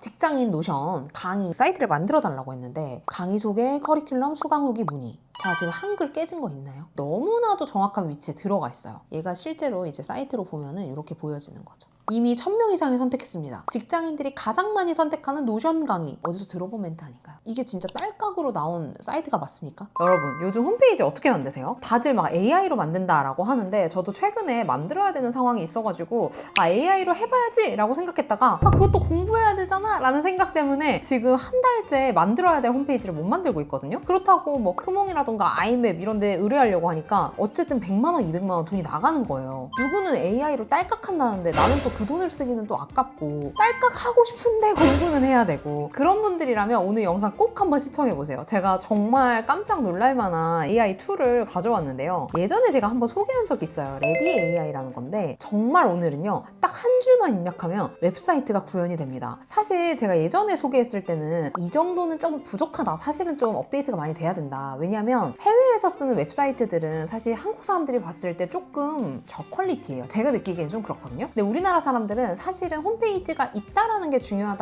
직장인 노션 강의 사이트를 만들어 달라고 했는데 강의 소개, 커리큘럼, 수강 후기 문의. 자, 지금 한글 깨진 거 있나요? 너무나도 정확한 위치에 들어가 있어요. 얘가 실제로 이제 사이트로 보면은 이렇게 보여지는 거죠. 이미 1000명 이상이 선택했습니다. 직장인들이 가장 많이 선택하는 노션 강의. 어디서 들어본 멘트 아닌가요? 이게 진짜 딸깍으로 나온 사이트가 맞습니까? 여러분, 요즘 홈페이지 어떻게 만드세요? 다들 막 AI로 만든다라고 하는데 저도 최근에 만들어야 되는 상황이 있어가지고 AI로 해봐야지 라고 생각했다가 그것도 공부해야 되잖아 라는 생각 때문에 지금 한 달째 만들어야 될 홈페이지를 못 만들고 있거든요. 그렇다고 뭐 크몽이라던가 아이맵 이런 데 의뢰하려고 하니까 어쨌든 100만 원, 200만 원 돈이 나가는 거예요. 누구는 AI로 딸깍한다는데 나는 또 그 돈을 쓰기는 또 아깝고 딸깍하고 싶은데 공부는 해야 되고 그런 분들이라면 오늘 영상 꼭 한번 시청해보세요. 제가 정말 깜짝 놀랄 만한 AI 툴을 가져왔는데요. 예전에 제가 한번 소개한 적이 있어요. 레디 AI라는 건데 정말 오늘은요 딱 한 줄만 입력하면 웹사이트가 구현이 됩니다. 사실 제가 예전에 소개했을 때는 이 정도는 좀 부족하다. 사실은 좀 업데이트가 많이 돼야 된다. 왜냐면 해외에서 쓰는 웹사이트들은 사실 한국 사람들이 봤을 때 조금 저퀄리티예요. 제가 느끼기엔 좀 그렇거든요. 근데 우리나라 사람들은 사실은 홈페이지가 있다라는 게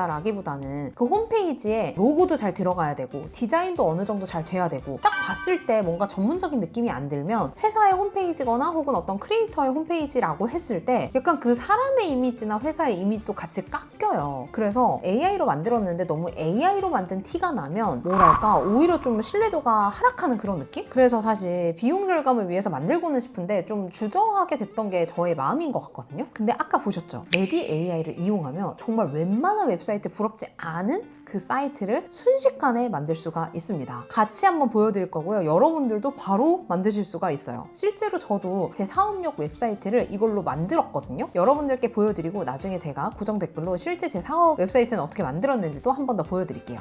중요하다라기보다는 그 홈페이지에 로고도 잘 들어가야 되고 디자인도 어느 정도 잘 돼야 되고 딱 봤을 때 뭔가 전문적인 느낌이 안 들면 회사의 홈페이지거나 혹은 어떤 크리에이터의 홈페이지라고 했을 때 약간 그 사람의 이미지나 회사의 이미지도 같이 깎여요. 그래서 AI로 만들었는데 너무 AI로 만든 티가 나면 뭐랄까 오히려 좀 신뢰도가 하락하는 그런 느낌? 그래서 사실 비용 절감을 위해서 만들고는 싶은데 좀 주저하게 됐던 게 저의 마음인 것 같거든요. 근데 아까 보셨죠? 레디 AI를 이용하면 정말 웬만한 웹사이트 부럽지 않은 그 사이트를 순식간에 만들 수가 있습니다. 같이 한번 보여드릴 거고요. 여러분들도 바로 만드실 수가 있어요. 실제로 저도 제 사업용 웹사이트를 이걸로 만들었거든요. 여러분들께 보여드리고 나중에 제가 고정 댓글로 실제 제 사업 웹사이트는 어떻게 만들었는지도 한 번 더 보여드릴게요.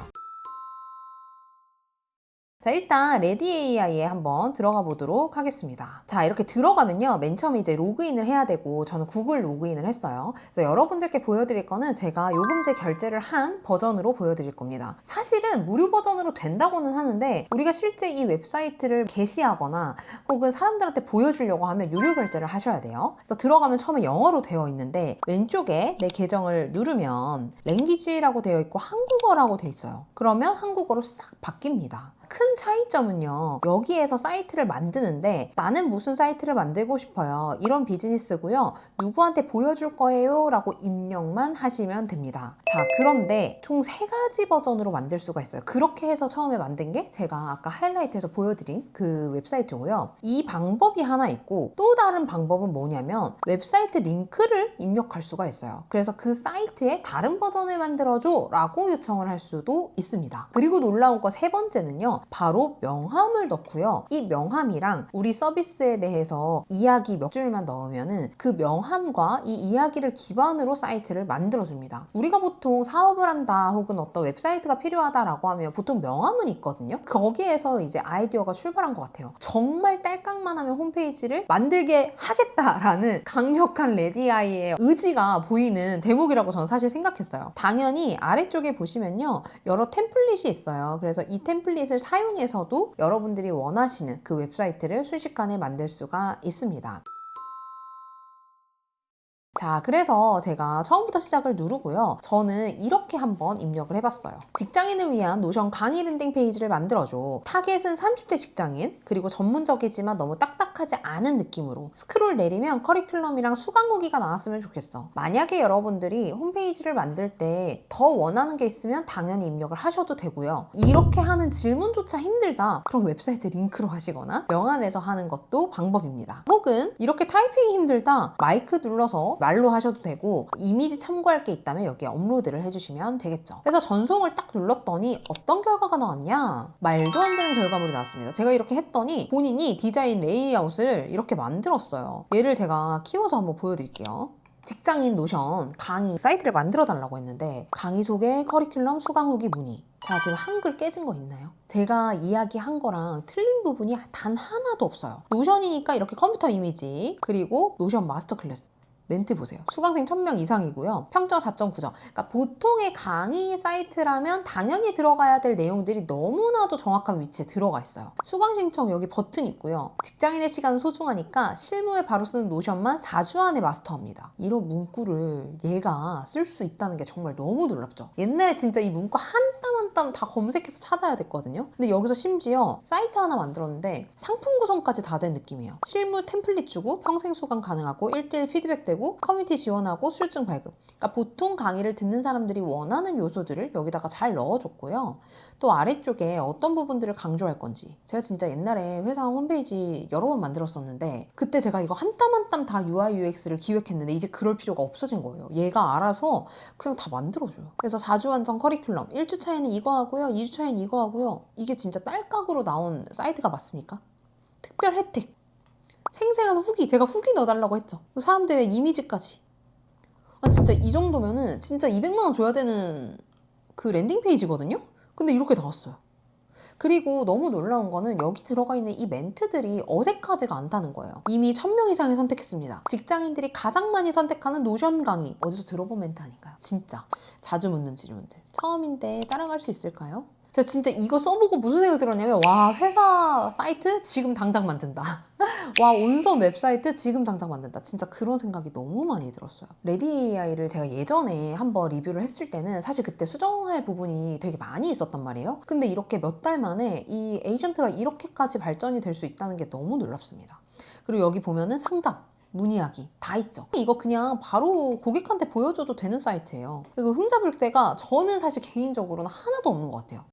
자, 일단 레디 AI에 한번 들어가 보도록 하겠습니다. 자, 이렇게 들어가면요 맨 처음에 이제 로그인을 해야 되고 저는 구글 로그인을 했어요. 그래서 여러분들께 보여드릴 거는 제가 요금제 결제를 한 버전으로 보여드릴 겁니다. 사실은 무료 버전으로 된다고는 하는데 우리가 실제 이 웹사이트를 게시하거나 혹은 사람들한테 보여주려고 하면 유료 결제를 하셔야 돼요. 그래서 들어가면 처음에 영어로 되어 있는데 왼쪽에 내 계정을 누르면 랭귀지라고 되어 있고 한국어라고 되어 있어요. 그러면 한국어로 싹 바뀝니다. 큰 차이점은요 여기에서 사이트를 만드는데 나는 무슨 사이트를 만들고 싶어요 이런 비즈니스고요 누구한테 보여줄 거예요 라고 입력만 하시면 됩니다. 자, 그런데 총 3가지 버전으로 만들 수가 있어요. 그렇게 해서 처음에 만든 게 제가 아까 하이라이트에서 보여드린 그 웹사이트고요. 이 방법이 하나 있고 또 다른 방법은 뭐냐면 웹사이트 링크를 입력할 수가 있어요. 그래서 그 사이트에 다른 버전을 만들어줘 라고 요청을 할 수도 있습니다. 그리고 놀라운 거 3번째는요 바로 명함을 넣고요. 이 명함이랑 우리 서비스에 대해서 이야기 몇 줄만 넣으면은 그 명함과 이 이야기를 기반으로 사이트를 만들어줍니다. 우리가 보통 사업을 한다 혹은 어떤 웹사이트가 필요하다라고 하면 보통 명함은 있거든요. 거기에서 이제 아이디어가 출발한 것 같아요. 정말 딸깍만 하면 홈페이지를 만들게 하겠다라는 강력한 레디아이의 의지가 보이는 대목이라고 저는 사실 생각했어요. 당연히 아래쪽에 보시면요 여러 템플릿이 있어요. 그래서 이 템플릿을 사용해서도 여러분들이 원하시는 그 웹사이트를 순식간에 만들 수가 있습니다. 자, 그래서 제가 처음부터 시작을 누르고요. 저는 이렇게 한번 입력을 해봤어요. 직장인을 위한 노션 강의 랜딩 페이지를 만들어줘. 타겟은 30대 직장인, 그리고 전문적이지만 너무 딱딱하지 않은 느낌으로 스크롤 내리면 커리큘럼이랑 수강 후기가 나왔으면 좋겠어. 만약에 여러분들이 홈페이지를 만들 때 더 원하는 게 있으면 당연히 입력을 하셔도 되고요. 이렇게 하는 질문조차 힘들다. 그럼 웹사이트 링크로 하시거나 명함에서 하는 것도 방법입니다. 혹은 이렇게 타이핑이 힘들다. 마이크 눌러서 말로 하셔도 되고 이미지 참고할 게 있다면 여기에 업로드를 해주시면 되겠죠. 그래서 전송을 딱 눌렀더니 어떤 결과가 나왔냐? 말도 안 되는 결과물이 나왔습니다. 제가 이렇게 했더니 본인이 디자인 레이아웃을 이렇게 만들었어요. 얘를 제가 키워서 한번 보여드릴게요. 직장인 노션 강의 사이트를 만들어 달라고 했는데 강의 소개, 커리큘럼, 수강 후기 문의. 자, 지금 한글 깨진 거 있나요? 제가 이야기한 거랑 틀린 부분이 단 하나도 없어요. 노션이니까 이렇게 컴퓨터 이미지 그리고 노션 마스터 클래스 멘트 보세요. 수강생 1000명 이상이고요. 평점 4.9점. 그러니까 보통의 강의 사이트라면 당연히 들어가야 될 내용들이 너무나도 정확한 위치에 들어가 있어요. 수강 신청 여기 버튼 있고요. 직장인의 시간은 소중하니까 실무에 바로 쓰는 노션만 4주 안에 마스터합니다. 이런 문구를 얘가 쓸 수 있다는 게 정말 너무 놀랍죠. 옛날에 진짜 이 문구 한 땀 한 땀 다 검색해서 찾아야 됐거든요. 근데 여기서 심지어 사이트 하나 만들었는데 상품 구성까지 다 된 느낌이에요. 실무 템플릿 주고 평생 수강 가능하고 1대1 피드백 되고 커뮤니티 지원하고 수료증 발급. 그러니까 보통 강의를 듣는 사람들이 원하는 요소들을 여기다가 잘 넣어줬고요. 또 아래쪽에 어떤 부분들을 강조할 건지. 제가 진짜 옛날에 회사 홈페이지 여러 번 만들었었는데 그때 제가 이거 한 땀 한 땀 다 UI UX를 기획했는데 이제 그럴 필요가 없어진 거예요. 얘가 알아서 그냥 다 만들어줘요. 그래서 4주 완성 커리큘럼 1주 차에는 이거 하고요. 2주 차에는 이거 하고요. 이게 진짜 딸깍으로 나온 사이트가 맞습니까? 특별 혜택, 생생한 후기. 제가 후기 넣어달라고 했죠. 사람들의 이미지까지. 아 진짜 이 정도면은 진짜 200만 원 줘야 되는 그 랜딩 페이지거든요. 근데 이렇게 나왔어요. 그리고 너무 놀라운 거는 여기 들어가 있는 이 멘트들이 어색하지가 않다는 거예요. 이미 1000명 이상이 선택했습니다. 직장인들이 가장 많이 선택하는 노션 강의. 어디서 들어본 멘트 아닌가요? 진짜 자주 묻는 질문들. 처음인데 따라갈 수 있을까요? 제가 진짜 이거 써보고 무슨 생각 들었냐면 와 회사 사이트 지금 당장 만든다. 와 온서 웹사이트 지금 당장 만든다. 진짜 그런 생각이 너무 많이 들었어요. 레디 AI를 제가 예전에 한번 리뷰를 했을 때는 사실 그때 수정할 부분이 되게 많이 있었단 말이에요. 근데 이렇게 몇 달 만에 이 에이전트가 이렇게까지 발전이 될 수 있다는 게 너무 놀랍습니다. 그리고 여기 보면은 상담, 문의하기 다 있죠. 이거 그냥 바로 고객한테 보여줘도 되는 사이트예요. 그리고 흠잡을 데가 저는 사실 개인적으로는 하나도 없는 것 같아요.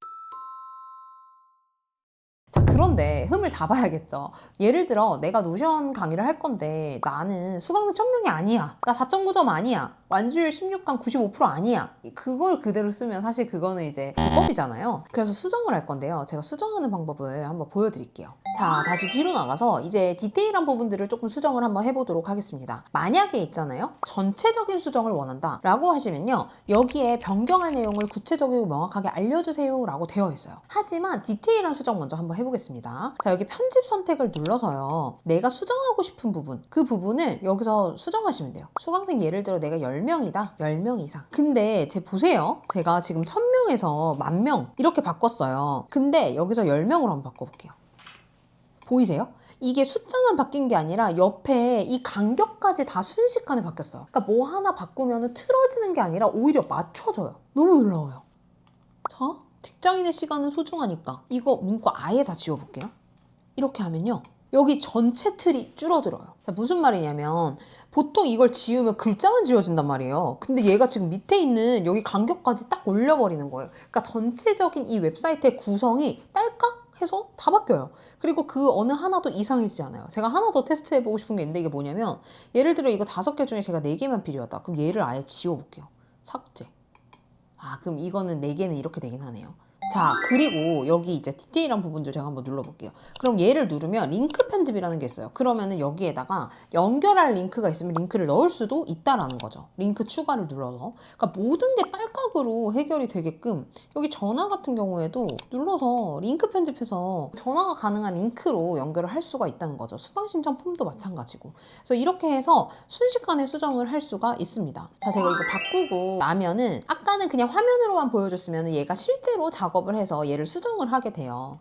자, 그런데 흠을 잡아야겠죠. 예를 들어 내가 노션 강의를 할 건데 나는 수강생 1000명이 아니야. 나 4.9점 아니야. 완주율 16강 95% 아니야. 그걸 그대로 쓰면 사실 그거는 이제 불법이잖아요. 그래서 수정을 할 건데요. 제가 수정하는 방법을 한번 보여드릴게요. 자, 다시 뒤로 나가서 이제 디테일한 부분들을 조금 수정을 한번 해보도록 하겠습니다. 만약에 있잖아요. 전체적인 수정을 원한다 라고 하시면요. 여기에 변경할 내용을 구체적이고 명확하게 알려주세요 라고 되어 있어요. 하지만 디테일한 수정 먼저 한번 해보겠습니다. 자, 여기 편집 선택을 눌러서요. 내가 수정하고 싶은 부분, 그 부분을 여기서 수정하시면 돼요. 수강생 예를 들어 내가 10명이다. 10명 이상. 근데 보세요. 제가 지금 1000명에서 10,000명 이렇게 바꿨어요. 근데 여기서 10명으로 한번 바꿔볼게요. 보이세요? 이게 숫자만 바뀐 게 아니라 옆에 이 간격까지 다 순식간에 바뀌었어요. 그러니까 뭐 하나 바꾸면 틀어지는 게 아니라 오히려 맞춰져요. 너무 놀라워요. 자, 직장인의 시간은 소중하니까 이거 문구 아예 다 지워볼게요. 이렇게 하면요. 여기 전체 틀이 줄어들어요. 자, 무슨 말이냐면 보통 이걸 지우면 글자만 지워진단 말이에요. 근데 얘가 지금 밑에 있는 여기 간격까지 딱 올려버리는 거예요. 그러니까 전체적인 이 웹사이트의 구성이 딸깍 해서 다 바뀌어요. 그리고 그 어느 하나도 이상해지지 않아요. 제가 하나 더 테스트해보고 싶은 게 있는데 이게 뭐냐면 예를 들어 이거 5개 중에 제가 4개만 필요하다. 그럼 얘를 아예 지워볼게요. 삭제. 아, 그럼 이거는 4개는 이렇게 되긴 하네요. 자, 그리고 여기 이제 디테일한 부분들 제가 한번 눌러볼게요. 그럼 얘를 누르면 링크 편집이라는 게 있어요. 그러면은 여기에다가 연결할 링크가 있으면 링크를 넣을 수도 있다라는 거죠. 링크 추가를 눌러서. 그러니까 모든 게 딸깍으로 해결이 되게끔 여기 전화 같은 경우에도 눌러서 링크 편집해서 전화가 가능한 링크로 연결을 할 수가 있다는 거죠. 수강 신청 폼도 마찬가지고. 그래서 이렇게 해서 순식간에 수정을 할 수가 있습니다. 자, 제가 이거 바꾸고 나면은 아까는 그냥 화면으로만 보여줬으면 얘가 실제로 작업을 해서 얘를 수정을 하게 돼요.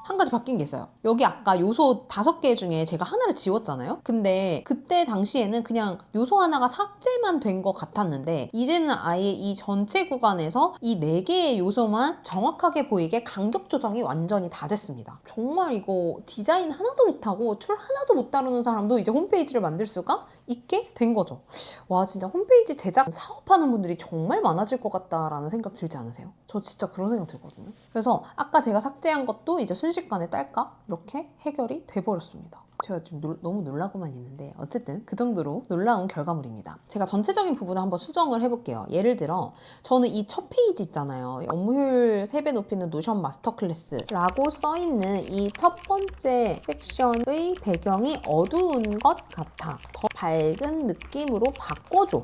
한 가지 바뀐 게 있어요. 여기 아까 요소 5개 중에 제가 하나를 지웠잖아요. 근데 그때 당시에는 그냥 요소 하나가 삭제만 된 것 같았는데 이제는 아예 이 전체 구간에서 이 4개의 요소만 정확하게 보이게 간격 조정이 완전히 다 됐습니다. 정말 이거 디자인 하나도 못하고 툴 하나도 못 다루는 사람도 이제 홈페이지를 만들 수가 있게 된 거죠. 와, 진짜 홈페이지 제작 사업하는 분들이 정말 많아질 것 같다라는 생각 들지 않으세요? 저 진짜 그런 생각 들거든요. 그래서 아까 제가 삭제한 것도 이제 순식간에 딸깍 이렇게 해결이 돼버렸습니다. 제가 지금 너무 놀라고만 있는데 어쨌든 그 정도로 놀라운 결과물입니다. 제가 전체적인 부분을 한번 수정을 해볼게요. 예를 들어 저는 이 첫 페이지 있잖아요. 업무효율 3배 높이는 노션 마스터 클래스라고 써있는 이 첫 번째 섹션의 배경이 어두운 것 같아. 더 밝은 느낌으로 바꿔줘.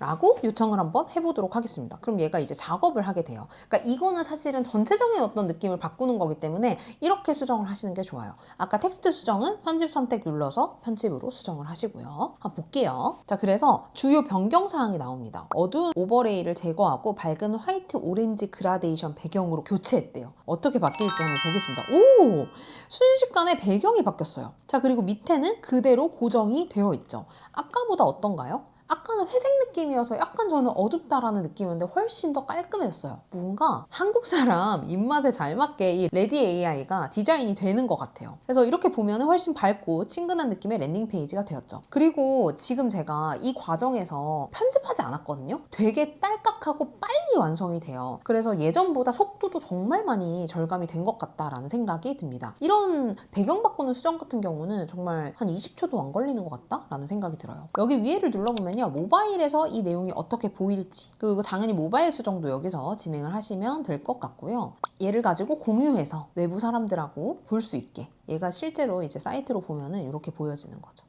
라고 요청을 한번 해보도록 하겠습니다. 그럼 얘가 이제 작업을 하게 돼요. 그러니까 이거는 사실은 전체적인 어떤 느낌을 바꾸는 거기 때문에 이렇게 수정을 하시는 게 좋아요. 아까 텍스트 수정은 편집 선택 눌러서 편집으로 수정을 하시고요. 한번 볼게요. 자, 그래서 주요 변경 사항이 나옵니다. 어두운 오버레이를 제거하고 밝은 화이트 오렌지 그라데이션 배경으로 교체했대요. 어떻게 바뀔지 한번 보겠습니다. 오! 순식간에 배경이 바뀌었어요. 자, 그리고 밑에는 그대로 고정이 되어 있죠. 아까보다 어떤가요? 아까는 회색 느낌이어서 약간 저는 어둡다라는 느낌이었는데 훨씬 더 깔끔해졌어요. 뭔가 한국 사람 입맛에 잘 맞게 이 레디 AI가 디자인이 되는 것 같아요. 그래서 이렇게 보면 훨씬 밝고 친근한 느낌의 랜딩 페이지가 되었죠. 그리고 지금 제가 이 과정에서 편집하지 않았거든요. 되게 딸깍하고 빨리 완성이 돼요. 그래서 예전보다 속도도 정말 많이 절감이 된 것 같다라는 생각이 듭니다. 이런 배경 바꾸는 수정 같은 경우는 정말 한 20초도 안 걸리는 것 같다라는 생각이 들어요. 여기 위에를 눌러보면 모바일에서 이 내용이 어떻게 보일지, 그리고 당연히 모바일 수정도 여기서 진행을 하시면 될 것 같고요. 얘를 가지고 공유해서 외부 사람들하고 볼 수 있게, 얘가 실제로 이제 사이트로 보면은 이렇게 보여지는 거죠.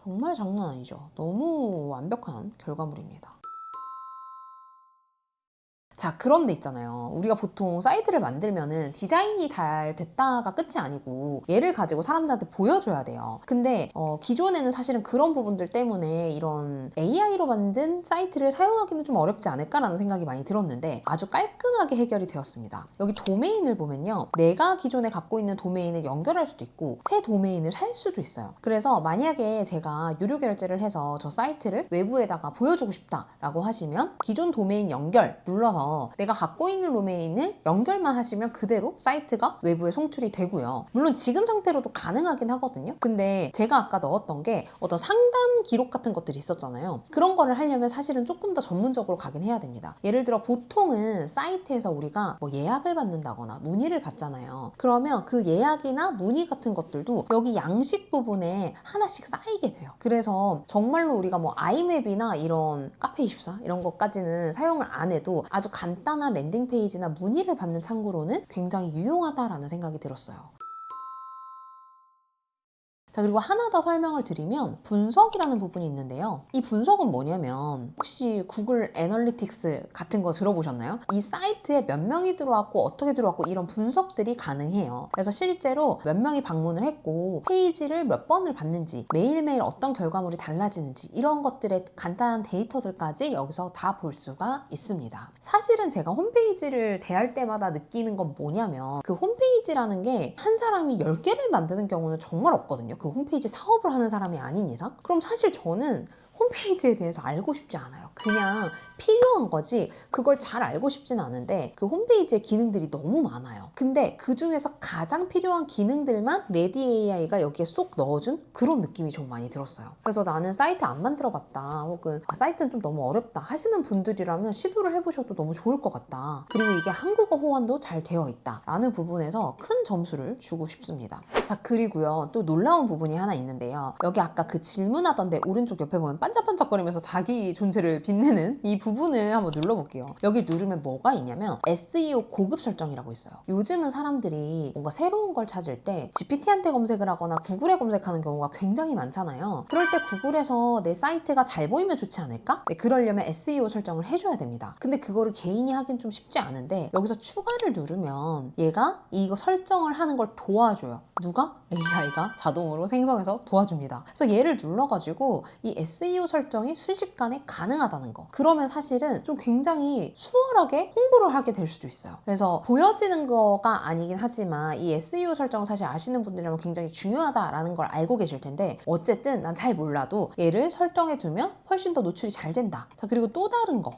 정말 장난 아니죠. 너무 완벽한 결과물입니다. 자, 그런데 있잖아요. 우리가 보통 사이트를 만들면은 디자인이 잘 됐다가 끝이 아니고 얘를 가지고 사람들한테 보여줘야 돼요. 근데 기존에는 사실은 그런 부분들 때문에 이런 AI로 만든 사이트를 사용하기는 좀 어렵지 않을까라는 생각이 많이 들었는데 아주 깔끔하게 해결이 되었습니다. 여기 도메인을 보면요. 내가 기존에 갖고 있는 도메인을 연결할 수도 있고 새 도메인을 살 수도 있어요. 그래서 만약에 제가 유료 결제를 해서 저 사이트를 외부에다가 보여주고 싶다라고 하시면 기존 도메인 연결 눌러서 내가 갖고 있는 도메인을 연결만 하시면 그대로 사이트가 외부에 송출이 되고요. 물론 지금 상태로도 가능하긴 하거든요. 근데 제가 아까 넣었던 게 어떤 상담 기록 같은 것들이 있었잖아요. 그런 거를 하려면 사실은 조금 더 전문적으로 가긴 해야 됩니다. 예를 들어 보통은 사이트에서 우리가 뭐 예약을 받는다거나 문의를 받잖아요. 그러면 그 예약이나 문의 같은 것들도 여기 양식 부분에 하나씩 쌓이게 돼요. 그래서 정말로 우리가 뭐 아이맵이나 이런 카페24 이런 것까지는 사용을 안 해도 아주 간단한 랜딩 페이지나 문의를 받는 창구로는 굉장히 유용하다라는 생각이 들었어요. 자, 그리고 하나 더 설명을 드리면 분석이라는 부분이 있는데요. 이 분석은 뭐냐면 혹시 구글 애널리틱스 같은 거 들어보셨나요? 이 사이트에 몇 명이 들어왔고 어떻게 들어왔고 이런 분석들이 가능해요. 그래서 실제로 몇 명이 방문을 했고 페이지를 몇 번을 봤는지 매일매일 어떤 결과물이 달라지는지 이런 것들의 간단한 데이터들까지 여기서 다 볼 수가 있습니다. 사실은 제가 홈페이지를 대할 때마다 느끼는 건 뭐냐면 그 홈페이지라는 게 한 사람이 10개를 만드는 경우는 정말 없거든요. 그 홈페이지 사업을 하는 사람이 아닌 이상? 그럼 사실 저는 홈페이지에 대해서 알고 싶지 않아요. 그냥 필요한 거지 그걸 잘 알고 싶진 않은데 그 홈페이지의 기능들이 너무 많아요. 근데 그 중에서 가장 필요한 기능들만 레디 AI가 여기에 쏙 넣어준 그런 느낌이 좀 많이 들었어요. 그래서 나는 사이트 안 만들어 봤다 혹은 사이트는 좀 너무 어렵다 하시는 분들이라면 시도를 해보셔도 너무 좋을 것 같다. 그리고 이게 한국어 호환도 잘 되어 있다 라는 부분에서 큰 점수를 주고 싶습니다. 자, 그리고요 또 놀라운 부분이 하나 있는데요. 여기 아까 그 질문하던데 오른쪽 옆에 보면 반짝반짝거리면서 자기 존재를 빛내는 이 부분을 한번 눌러볼게요. 여기 누르면 뭐가 있냐면 SEO 고급 설정이라고 있어요. 요즘은 사람들이 뭔가 새로운 걸 찾을 때 GPT한테 검색을 하거나 구글에 검색하는 경우가 굉장히 많잖아요. 그럴 때 구글에서 내 사이트가 잘 보이면 좋지 않을까? 네, 그러려면 SEO 설정을 해줘야 됩니다. 근데 그거를 개인이 하긴 좀 쉽지 않은데 여기서 추가를 누르면 얘가 이거 설정을 하는 걸 도와줘요. 누가? AI가 자동으로 생성해서 도와줍니다. 그래서 얘를 눌러가지고 이 SEO 설정이 순식간에 가능하다는 거. 그러면 사실은 좀 굉장히 수월하게 홍보를 하게 될 수도 있어요. 그래서 보여지는 거가 아니긴 하지만 이 SEO 설정 사실 아시는 분들이라면 굉장히 중요하다라는 걸 알고 계실 텐데 어쨌든 난 잘 몰라도 얘를 설정해 두면 훨씬 더 노출이 잘 된다. 자, 그리고 또 다른 거.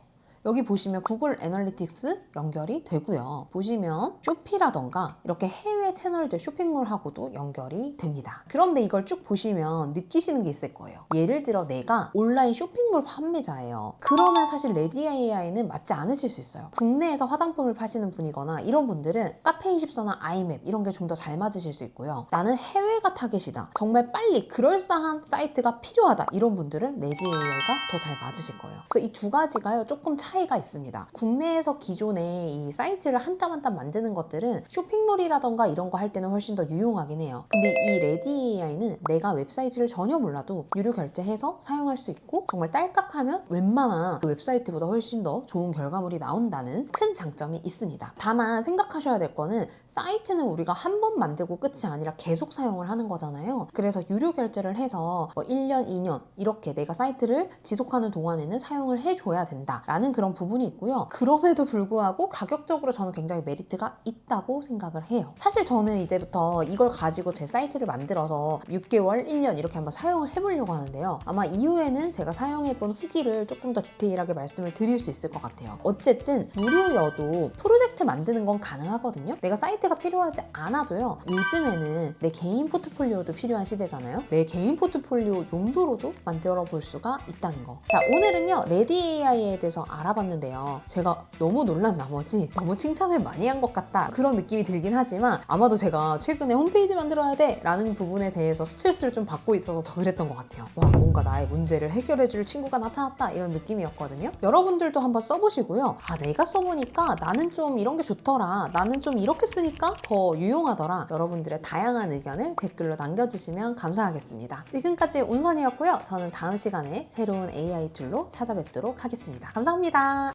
여기 보시면 구글 애널리틱스 연결이 되고요. 보시면 쇼피라던가 이렇게 해외 채널들 쇼핑몰하고도 연결이 됩니다. 그런데 이걸 쭉 보시면 느끼시는 게 있을 거예요. 예를 들어 내가 온라인 쇼핑몰 판매자예요. 그러면 사실 레디 AI는 맞지 않으실 수 있어요. 국내에서 화장품을 파시는 분이거나 이런 분들은 카페24나 아이맵 이런 게 좀 더 잘 맞으실 수 있고요. 나는 해외가 타겟이다. 정말 빨리 그럴싸한 사이트가 필요하다. 이런 분들은 레디 AI가 더 잘 맞으실 거예요. 그래서 이 두 가지가요. 조금 차이가 있습니다. 국내에서 기존에 이 사이트를 한 땀 한 땀 만드는 것들은 쇼핑몰이라던가 이런 거 할 때는 훨씬 더 유용하긴 해요. 근데 이 레디 AI는 내가 웹사이트를 전혀 몰라도 유료 결제해서 사용할 수 있고 정말 딸깍하면 웬만한 그 웹사이트보다 훨씬 더 좋은 결과물이 나온다는 큰 장점이 있습니다. 다만 생각하셔야 될 거는 사이트는 우리가 한 번 만들고 끝이 아니라 계속 사용을 하는 거잖아요. 그래서 유료 결제를 해서 뭐 1년, 2년 이렇게 내가 사이트를 지속하는 동안에는 사용을 해줘야 된다라는 그런 부분이 있고요. 그럼에도 불구하고 가격적으로 저는 굉장히 메리트가 있다고 생각을 해요. 사실 저는 이제부터 이걸 가지고 제 사이트를 만들어서 6개월, 1년 이렇게 한번 사용을 해보려고 하는데요. 아마 이후에는 제가 사용해본 후기를 조금 더 디테일하게 말씀을 드릴 수 있을 것 같아요. 어쨌든 무료여도 프로젝트 만드는 건 가능하거든요. 내가 사이트가 필요하지 않아도요. 요즘에는 내 개인 포트폴리오도 필요한 시대잖아요. 내 개인 포트폴리오 용도로도 만들어 볼 수가 있다는 거. 자, 오늘은요. 레디 AI에 대해서 알아봤는데요. 제가 너무 놀란 나머지 너무 칭찬을 많이 한 것 같다. 그런 느낌이 들긴 하지만 아마도 제가 최근에 홈페이지 만들어야 돼 라는 부분에 대해서 스트레스를 좀 받고 있어서 더 그랬던 것 같아요. 와, 뭔가 나의 문제를 해결해 줄 친구가 나타났다 이런 느낌이었거든요. 여러분들도 한번 써보시고요. 아, 내가 써보니까 나는 좀 이런 게 좋더라. 나는 좀 이렇게 쓰니까 더 유용하더라. 여러분들의 다양한 의견을 댓글로 남겨주시면 감사하겠습니다. 지금까지 온선이었고요. 저는 다음 시간에 새로운 AI 툴로 찾아뵙도록 하겠습니다. 감사합니다.